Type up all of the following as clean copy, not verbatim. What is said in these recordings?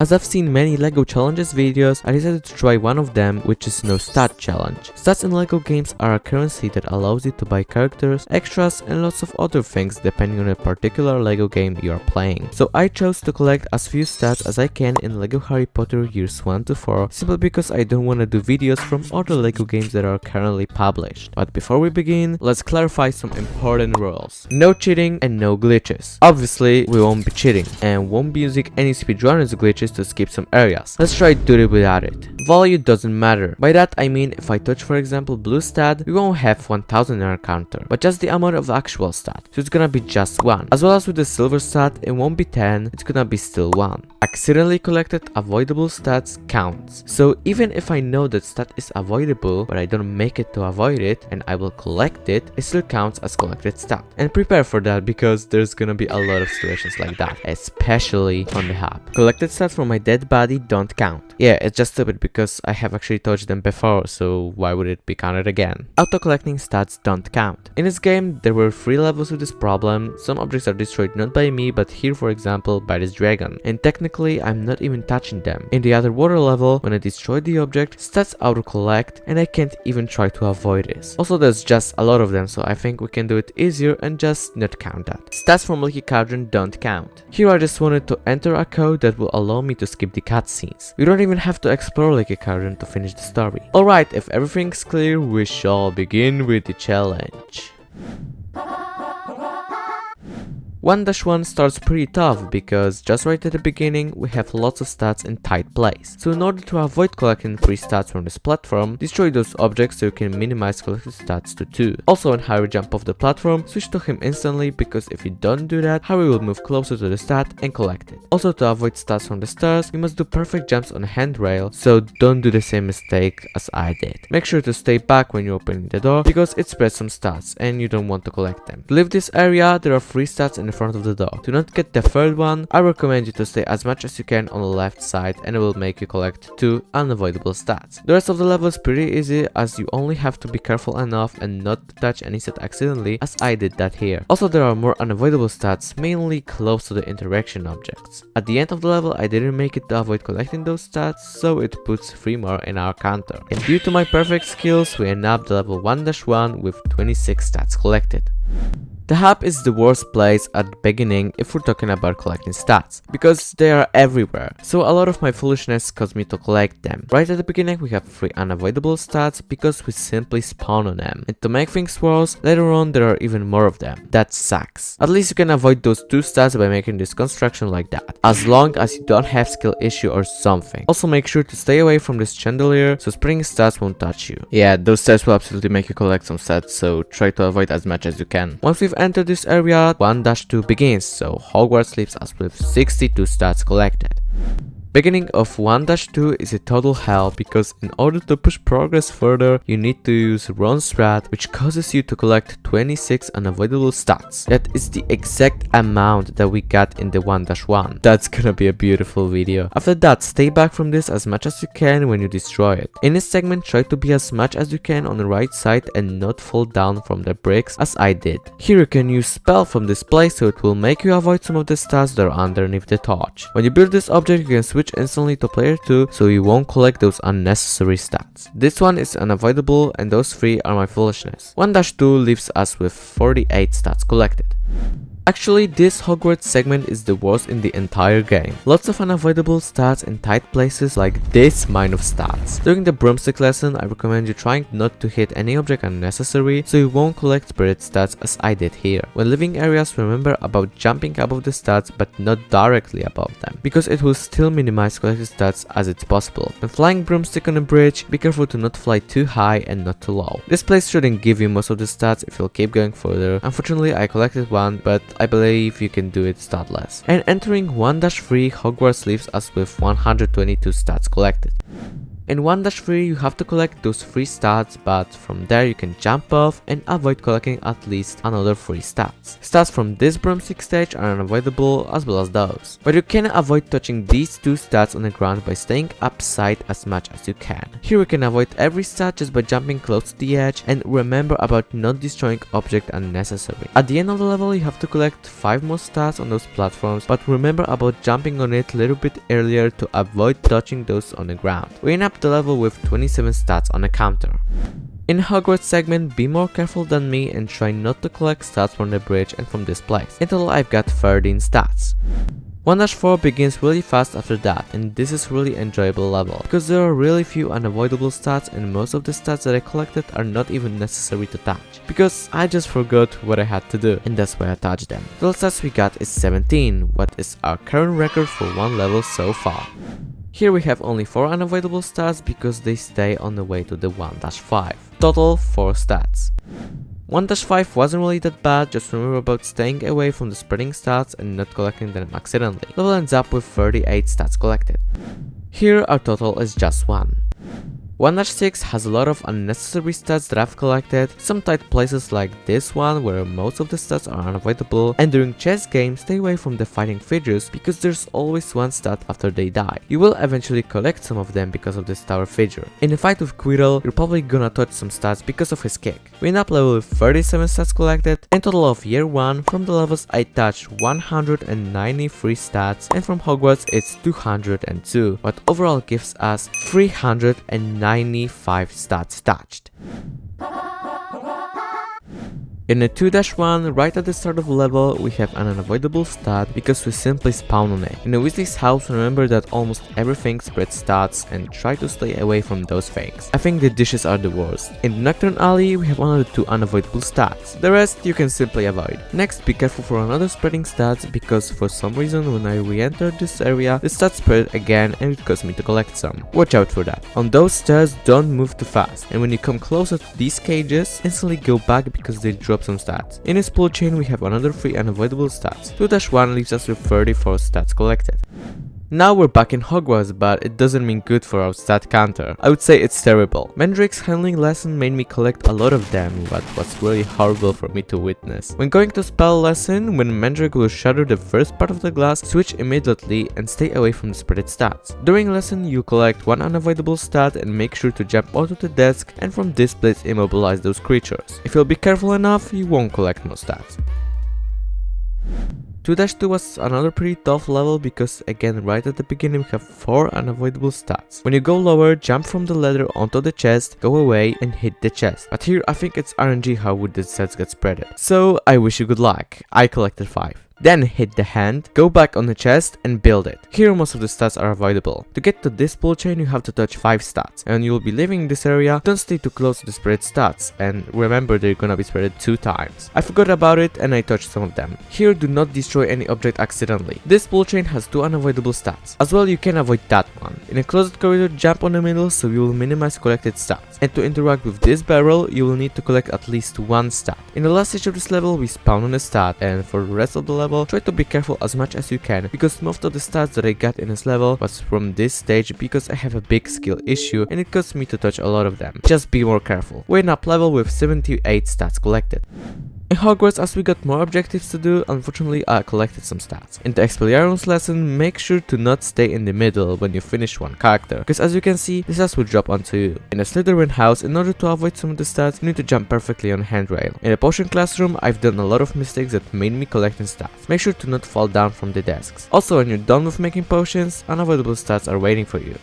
As I've seen many LEGO challenges videos, I decided to try one of them, which is No Stat Challenge. Stats in LEGO games are a currency that allows you to buy characters, extras, and lots of other things depending on a particular LEGO game you are playing. So I chose to collect as few stats as I can in LEGO Harry Potter years 1 to 4, simply because I don't want to do videos from other LEGO games that are currently published. But before we begin, let's clarify some important rules. No cheating and no glitches. Obviously, we won't be cheating and won't be using any speedrunners glitches to skip some areas. Let's try to do it without it. Value doesn't matter. By that I mean if I touch for example blue stat, we won't have 1000 in our counter, but just the amount of the actual stat. So it's gonna be just 1. As well as with the silver stat, it won't be 10, it's gonna be still 1. Accidentally collected avoidable stats counts. So even if I know that stat is avoidable, but I don't make it to avoid it and I will collect it, it still counts as collected stat. And prepare for that because there's gonna be a lot of situations like that, especially on the hub. Collected stats from my dead body don't count. Yeah, it's just stupid because I have actually touched them before, so why would it be counted again? Auto collecting stats don't count. In this game, there were 3 levels with this problem. Some objects are destroyed not by me, but here for example by this dragon. And technically, I'm not even touching them. In the other water level, when I destroy the object, stats auto collect and I can't even try to avoid this. Also, there's just a lot of them, so I think we can do it easier and just not count that. Stats from Leaky Cauldron don't count. Here I just wanted to enter a code that will allow me to skip the cutscenes. We don't even have to explore Leaky Cauldron to finish the story. Alright, if everything's clear, we shall begin with the challenge. 1-1 starts pretty tough because just right at the beginning we have lots of stats in tight place. So in order to avoid collecting 3 stats from this platform, destroy those objects so you can minimize collected stats to 2. Also when Harry jumps off the platform, switch to him instantly because if you don't do that, Harry will move closer to the stat and collect it. Also to avoid stats from the stairs, you must do perfect jumps on a handrail, so don't do the same mistake as I did. Make sure to stay back when you're opening the door because it spreads some stats and you don't want to collect them. To leave this area, there are 3 stats in the front of the door. To not get the third one, I recommend you to stay as much as you can on the left side and it will make you collect 2 unavoidable stats. The rest of the level is pretty easy as you only have to be careful enough and not touch any stat accidentally as I did that here. Also there are more unavoidable stats mainly close to the interaction objects. At the end of the level I didn't make it to avoid collecting those stats, so it puts 3 more in our counter. And due to my perfect skills we end up the level 1-1 with 26 stats collected. The hub is the worst place at the beginning if we're talking about collecting stats, because they are everywhere, so a lot of my foolishness caused me to collect them. Right at the beginning we have 3 unavoidable stats because we simply spawn on them, and to make things worse, later on there are even more of them. That sucks. At least you can avoid those 2 stats by making this construction like that, as long as you don't have skill issue or something. Also make sure to stay away from this chandelier so spring stats won't touch you. Yeah, those stats will absolutely make you collect some stats, so try to avoid as much as you can. Once we've enter this area, 1-2 begins, so Hogwarts leaves us with 62 stats collected. Beginning of 1-2 is a total hell because in order to push progress further, you need to use Ron's strat, which causes you to collect 26 unavoidable stats. That is the exact amount that we got in the 1-1. That's gonna be a beautiful video. After that, stay back from this as much as you can when you destroy it. In this segment, try to be as much as you can on the right side and not fall down from the bricks as I did. Here you can use spell from this place so it will make you avoid some of the stats that are underneath the torch. When you build this object, you can switch instantly to player 2 so you won't collect those unnecessary stats. This one is unavoidable and those 3 are my foolishness. 1-2 leaves us with 48 stats collected. Actually, this Hogwarts segment is the worst in the entire game. Lots of unavoidable stats in tight places like this mine of stats. During the broomstick lesson, I recommend you trying not to hit any object unnecessary so you won't collect spirit stats as I did here. When leaving areas, remember about jumping above the stats but not directly above them, because it will still minimize collected stats as it's possible. When flying broomstick on a bridge, be careful to not fly too high and not too low. This place shouldn't give you most of the stats if you'll keep going further. Unfortunately, I collected one, but I believe you can do it statless. And entering 1-3, Hogwarts leaves us with 122 stats collected. In 1-3 you have to collect those 3 stats, but from there you can jump off and avoid collecting at least another 3 stats. Stats from this broomstick stage are unavoidable as well as those, but you can avoid touching these 2 stats on the ground by staying upside as much as you can. Here we can avoid every stat just by jumping close to the edge, and remember about not destroying object unnecessarily. At the end of the level you have to collect 5 more stats on those platforms, but remember about jumping on it a little bit earlier to avoid touching those on the ground. We end up the level with 27 stats on the counter. In Hogwarts segment, be more careful than me and try not to collect stats from the bridge and from this place. In total I've got 13 stats. 1-4 begins really fast after that, and this is really enjoyable level because there are really few unavoidable stats, and most of the stats that I collected are not even necessary to touch because I just forgot what I had to do, and that's why I touched them. The stats we got is 17, what is our current record for one level so far. Here we have only 4 unavoidable stats because they stay on the way to the 1-5. Total 4 stats. 1-5 wasn't really that bad, just remember about staying away from the spreading stats and not collecting them accidentally. Level ends up with 38 stats collected. Here our total is just 1. 1-6 has a lot of unnecessary stats that I've collected, some tight places like this one where most of the stats are unavoidable, and during chess games stay away from the fighting figures because there's always one stat after they die. You will eventually collect some of them because of this tower figure. In a fight with Quirrell, you're probably gonna touch some stats because of his kick. We end up level with 37 stats collected, and total of year 1 from the levels I touched 193 stats, and from Hogwarts it's 202, what overall gives us 395 stats touched. In a 2-1, right at the start of the level, we have an unavoidable stat because we simply spawn on it. In a Weasley's house, remember that almost everything spreads stats and try to stay away from those things. I think the dishes are the worst. In the Nocturne Alley, we have one of the 2 unavoidable stats. The rest you can simply avoid. Next, be careful for another spreading stats because for some reason when I re-entered this area, the stats spread again and it caused me to collect some. Watch out for that. On those stairs, don't move too fast, and when you come closer to these cages, instantly go back because they drop some stats. In this pull chain we have another 3 unavoidable stats. 2-1 leaves us with 34 stats collected. Now we're back in Hogwarts, but it doesn't mean good for our stat counter. I would say it's terrible. Mandrake's handling lesson made me collect a lot of them, but was really horrible for me to witness. When going to spell lesson, when Mandrake will shatter the first part of the glass, switch immediately and stay away from the spreaded stats. During lesson you collect 1 unavoidable stat and make sure to jump onto the desk and from this place immobilize those creatures. If you'll be careful enough, you won't collect more stats. 2-2 was another pretty tough level because again right at the beginning we have 4 unavoidable stats. When you go lower, jump from the ladder onto the chest, go away and hit the chest. But here I think it's RNG how would the stats get spreaded. So I wish you good luck. I collected 5. Then hit the hand, go back on the chest and build it. Here most of the stats are avoidable. To get to this pull chain you have to touch 5 stats, and you'll be leaving this area. Don't stay too close to the spread stats, and remember they're gonna be spreaded 2 times. I forgot about it and I touched some of them. Here do not destroy any object accidentally. This pull chain has 2 unavoidable stats. As well you can avoid that one. In a closed corridor jump on the middle so you will minimize collected stats. And to interact with this barrel you will need to collect at least 1 stat. In the last stage of this level we spawn on a stat, and for the rest of the level try to be careful as much as you can because most of the stats that I got in this level was from this stage because I have a big skill issue and it caused me to touch a lot of them. Just be more careful. We end up level with 78 stats collected. In Hogwarts, as we got more objectives to do, unfortunately I collected some stats. In the Expelliarmus lesson, make sure to not stay in the middle when you finish one character, because as you can see, the stats will drop onto you. In a Slytherin house, in order to avoid some of the stats, you need to jump perfectly on handrail. In a potion classroom, I've done a lot of mistakes that made me collecting stats. Make sure to not fall down from the desks. Also, when you're done with making potions, unavoidable stats are waiting for you.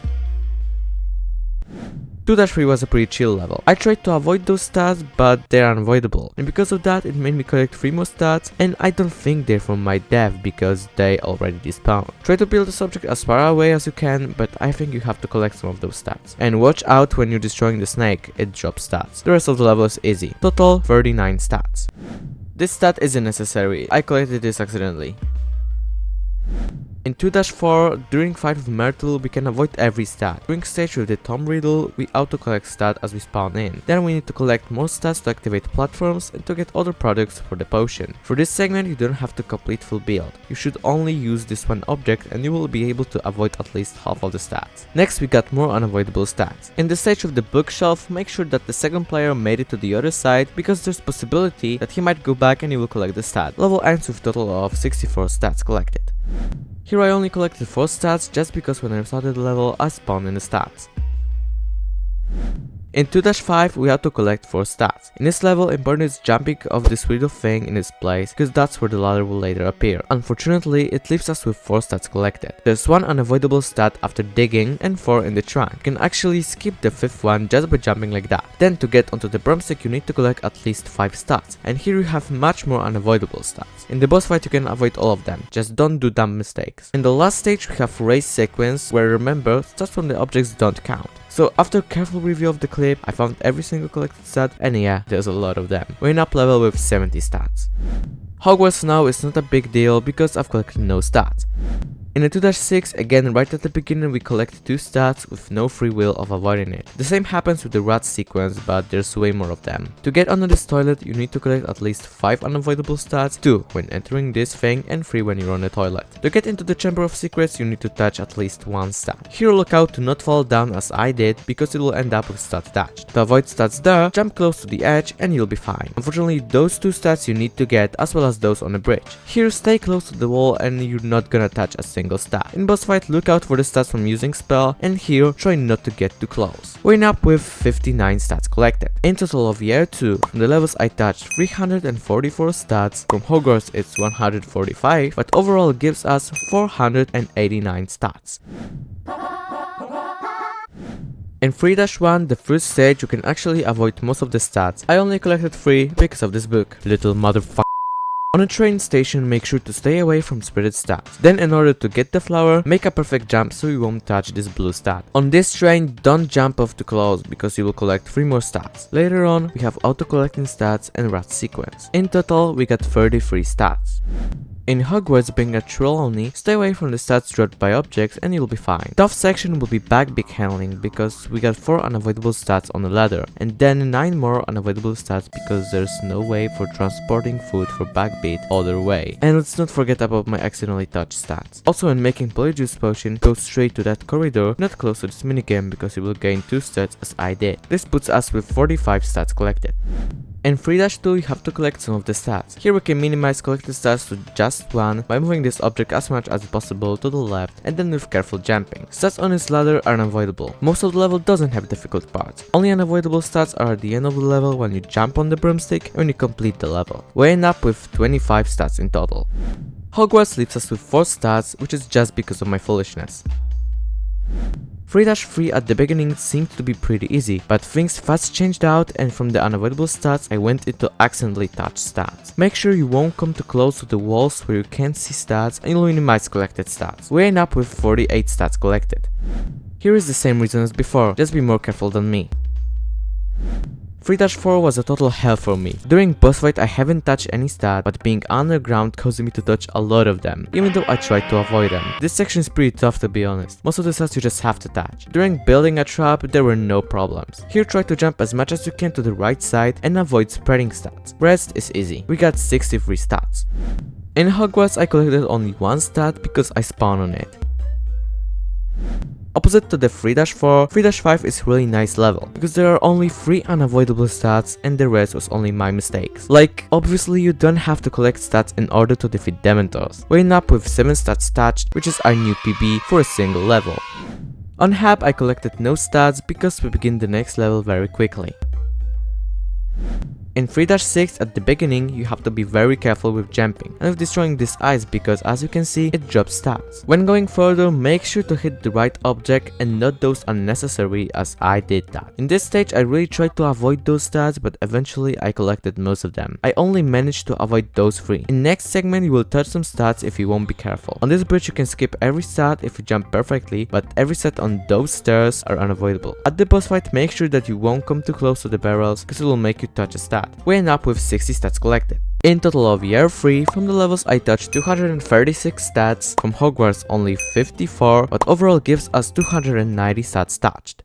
2-3 was a pretty chill level. I tried to avoid those stats, but they're unavoidable, and because of that it made me collect 3 more stats, and I don't think they're from my dev because they already despawn. Try to build the subject as far away as you can, but I think you have to collect some of those stats. And watch out when you're destroying the snake, it drops stats. The rest of the level is easy. Total 39 stats. This stat isn't necessary, I collected this accidentally. In 2-4, during fight with Myrtle, we can avoid every stat. During stage with the Tom Riddle, we auto-collect stat as we spawn in. Then we need to collect more stats to activate platforms and to get other products for the potion. For this segment, you don't have to complete full build. You should only use this one object and you will be able to avoid at least half of the stats. Next, we got more unavoidable stats. In the stage with the bookshelf, make sure that the second player made it to the other side because there's possibility that he might go back and he will collect the stat. Level ends with a total of 64 stats collected. Here I only collected 4 stats just because when I started the level I spawned in the stats. In 2-5, we have to collect 4 stats. In this level, important is jumping off this weirdo thing in its place, because that's where the ladder will later appear. Unfortunately, it leaves us with 4 stats collected. There's 1 unavoidable stat after digging, and 4 in the trunk. You can actually skip the 5th one just by jumping like that. Then to get onto the broomstick, you need to collect at least 5 stats, and here you have much more unavoidable stats. In the boss fight, you can avoid all of them, just don't do dumb mistakes. In the last stage, we have race sequence, where remember, stats from the objects don't count. So after careful review of the clip, I found every single collected stat, and yeah, there's a lot of them. We're in up level with 70 stats. Hogwarts now is not a big deal because I've collected no stats. In the 2-6, again right at the beginning we collect 2 stats with no free will of avoiding it. The same happens with the rat sequence, but there's way more of them. To get under this toilet, you need to collect at least 5 unavoidable stats, 2 when entering this thing and 3 when you're on the toilet. To get into the Chamber of Secrets, you need to touch at least 1 stat. Here look out to not fall down as I did, because it will end up with stat touched. To avoid stats there, jump close to the edge and you'll be fine. Unfortunately, those 2 stats you need to get as well as those on the bridge. Here stay close to the wall and you're not gonna touch a single stat. In boss fight, look out for the stats from using spell, and here try not to get too close. We're up with 59 stats collected. In total of year 2, from the levels I touched 344 stats, from Hogwarts it's 145, but overall gives us 489 stats. In 3-1, the first stage, you can actually avoid most of the stats. I only collected 3 because of this book. Little motherfucker. On a train station, make sure to stay away from spirit stats. Then in order to get the flower, make a perfect jump so you won't touch this blue stat. On this train, don't jump off too close because you will collect 3 more stats. Later on, we have auto collecting stats and rat sequence. In total, we got 33 stats. In Hogwarts, being a Trelawney, stay away from the stats dropped by objects and you'll be fine. Tough section will be backbeat handling because we got 4 unavoidable stats on the ladder, and then 9 more unavoidable stats because there's no way for transporting food for backbeat other way. And let's not forget about my accidentally touched stats. Also, when making Polyjuice Potion, go straight to that corridor, not close to this minigame because you will gain 2 stats as I did. This puts us with 45 stats collected. In 3-2, you have to collect some of the stats. Here we can minimize collected stats to just 1 by moving this object as much as possible to the left and then with careful jumping. Stats on this ladder are unavoidable. Most of the level doesn't have difficult parts. Only unavoidable stats are at the end of the level when you jump on the broomstick and when you complete the level. We end up with 25 stats in total. Hogwarts leaves us with 4 stats, which is just because of my foolishness. 3-3 at the beginning seemed to be pretty easy, but things fast changed out, and from the unavoidable stats I went into accidentally touched stats. Make sure you won't come too close to the walls where you can't see stats, and you'll minimize collected stats. We end up with 48 stats collected. Here is the same reason as before, just be more careful than me. 3-4 was a total hell for me. During boss fight I haven't touched any stat, but being underground caused me to touch a lot of them, even though I tried to avoid them. This section is pretty tough to be honest. Most of the stats you just have to touch. During building a trap there were no problems. Here try to jump as much as you can to the right side and avoid spreading stats. Rest is easy. We got 63 stats. In Hogwarts I collected only 1 stat because I spawned on it. Opposite to the 3-4, 3-5 is really nice level, because there are only 3 unavoidable stats and the rest was only my mistakes. Like, obviously you don't have to collect stats in order to defeat Dementors. We end up with 7 stats touched, which is our new PB for a single level. On Hab I collected no stats because we begin the next level very quickly. In 3-6 at the beginning you have to be very careful with jumping and with destroying this ice because as you can see it drops stats. When going further make sure to hit the right object and not those unnecessary as I did that. In this stage I really tried to avoid those stats but eventually I collected most of them. I only managed to avoid those 3. In next segment you will touch some stats if you won't be careful. On this bridge you can skip every stat if you jump perfectly, but every stat on those stairs are unavoidable. At the boss fight make sure that you won't come too close to the barrels because it will make you touch a stat. We end up with 60 stats collected. In total of year 3, from the levels I touched 236 stats, from Hogwarts only 54, but overall gives us 290 stats touched.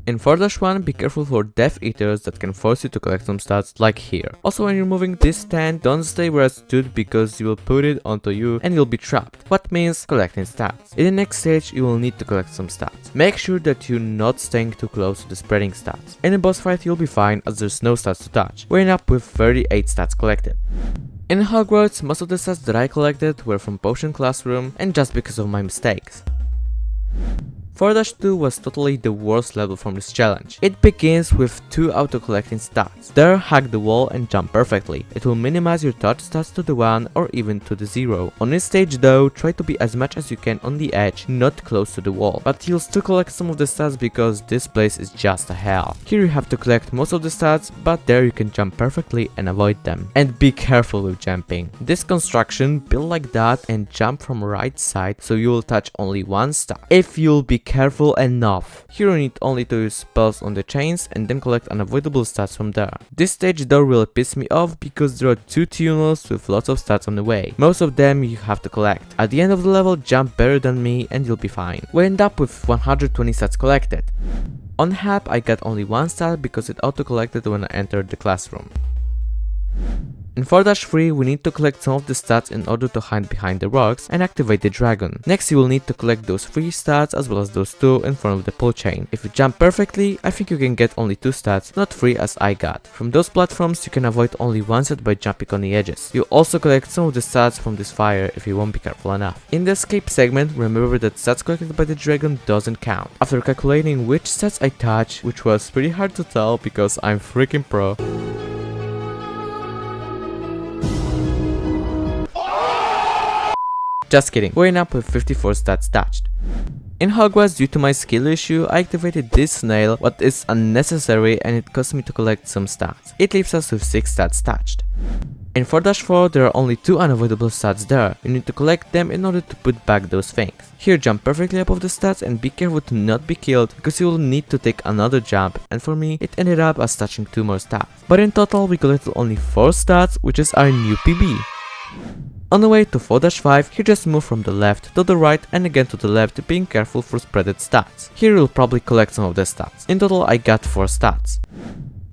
In 4-1, be careful for Death Eaters that can force you to collect some stats like here. Also, when you're moving this stand, don't stay where it stood because you will put it onto you and you'll be trapped. What means collecting stats. In the next stage, you will need to collect some stats. Make sure that you're not staying too close to the spreading stats. In a boss fight, you'll be fine as there's no stats to touch. We're up with 38 stats collected. In Hogwarts, most of the stats that I collected were from Potion Classroom and just because of my mistakes. 4-2 was totally the worst level from this challenge. It begins with 2 auto-collecting stats. There, hack the wall and jump perfectly. It will minimize your touch stats to the 1 or even to the 0. On this stage though, try to be as much as you can on the edge, not close to the wall. But you'll still collect some of the stats because this place is just a hell. Here you have to collect most of the stats, but there you can jump perfectly and avoid them. And be careful with jumping. This construction, build like that and jump from right side so you will touch only 1 stat. If you'll be careful enough. Here you need only to use spells on the chains and then collect unavoidable stats from there. This stage though really pissed me off because there are 2 tunnels with lots of stats on the way. Most of them you have to collect. At the end of the level, jump better than me and you'll be fine. We end up with 120 stats collected. On Hap, I got only 1 stat because it auto-collected when I entered the classroom. In 4-3, we need to collect some of the stats in order to hide behind the rocks and activate the dragon. Next, you will need to collect those 3 stats as well as those 2 in front of the pull chain. If you jump perfectly, I think you can get only 2 stats, not 3 as I got. From those platforms, you can avoid only 1 set by jumping on the edges. You also collect some of the stats from this fire if you won't be careful enough. In the escape segment, remember that stats collected by the dragon doesn't count. After calculating which stats I touch, which was pretty hard to tell because I'm freaking pro, just kidding, we're up with 54 stats touched. In Hogwarts, due to my skill issue, I activated this snail, what is unnecessary and it cost me to collect some stats. It leaves us with 6 stats touched. In 4-4, there are only 2 unavoidable stats there. You need to collect them in order to put back those things. Here, jump perfectly above the stats and be careful to not be killed because you will need to take another jump, and for me, it ended up as touching 2 more stats. But in total, we collected only 4 stats, which is our new PB. On the way to 4-5, here just move from the left to the right and again to the left, being careful for spreaded stats. Here you'll probably collect some of the stats. In total I got 4 stats.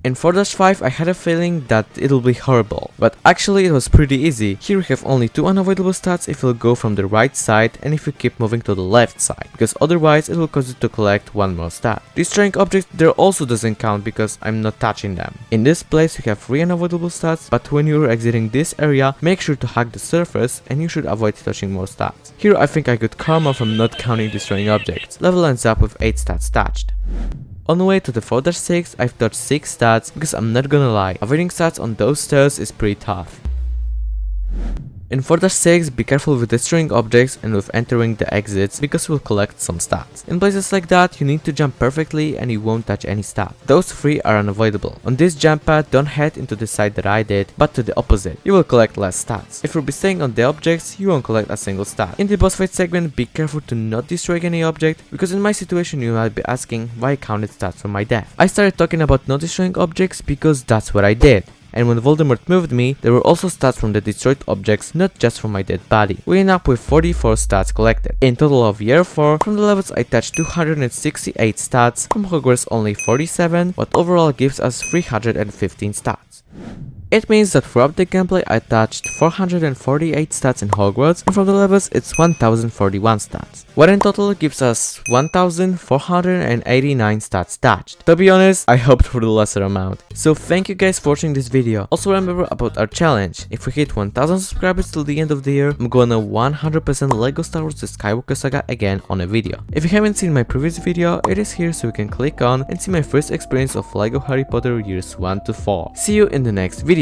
In 4-5 I had a feeling that it'll be horrible, but actually it was pretty easy. Here we have only 2 unavoidable stats if you'll go from the right side and if you keep moving to the left side, because otherwise it will cause you to collect 1 more stat. Destroying objects there also doesn't count because I'm not touching them. In this place you have 3 unavoidable stats, but when you're exiting this area, make sure to hack the surface and you should avoid touching more stats. Here I think I got karma from not counting destroying objects. Level ends up with 8 stats touched. On the way to the 4-6, I've touched 6 stats because I'm not gonna lie, avoiding stats on those stairs is pretty tough. In 4-6, be careful with destroying objects and with entering the exits because you will collect some stats. In places like that, you need to jump perfectly and you won't touch any stat. Those 3 are unavoidable. On this jump pad, don't head into the side that I did, but to the opposite. You will collect less stats. If you'll be staying on the objects, you won't collect a single stat. In the boss fight segment, be careful to not destroy any object, because in my situation you might be asking why I counted stats from my death. I started talking about not destroying objects because that's what I did. And when Voldemort moved me, there were also stats from the destroyed objects, not just from my dead body. We end up with 44 stats collected. In total of year 4, from the levels I touched 268 stats, from Hogwarts only 47, what overall gives us 315 stats. It means that throughout the gameplay I touched 448 stats in Hogwarts, and from the levels it's 1041 stats. What in total gives us 1489 stats touched. To be honest, I hoped for the lesser amount. So thank you guys for watching this video. Also remember about our challenge. If we hit 1000 subscribers till the end of the year, I'm gonna 100% LEGO Star Wars The Skywalker Saga again on a video. If you haven't seen my previous video, it is here so you can click on and see my first experience of LEGO Harry Potter years 1 to 4. See you in the next videos.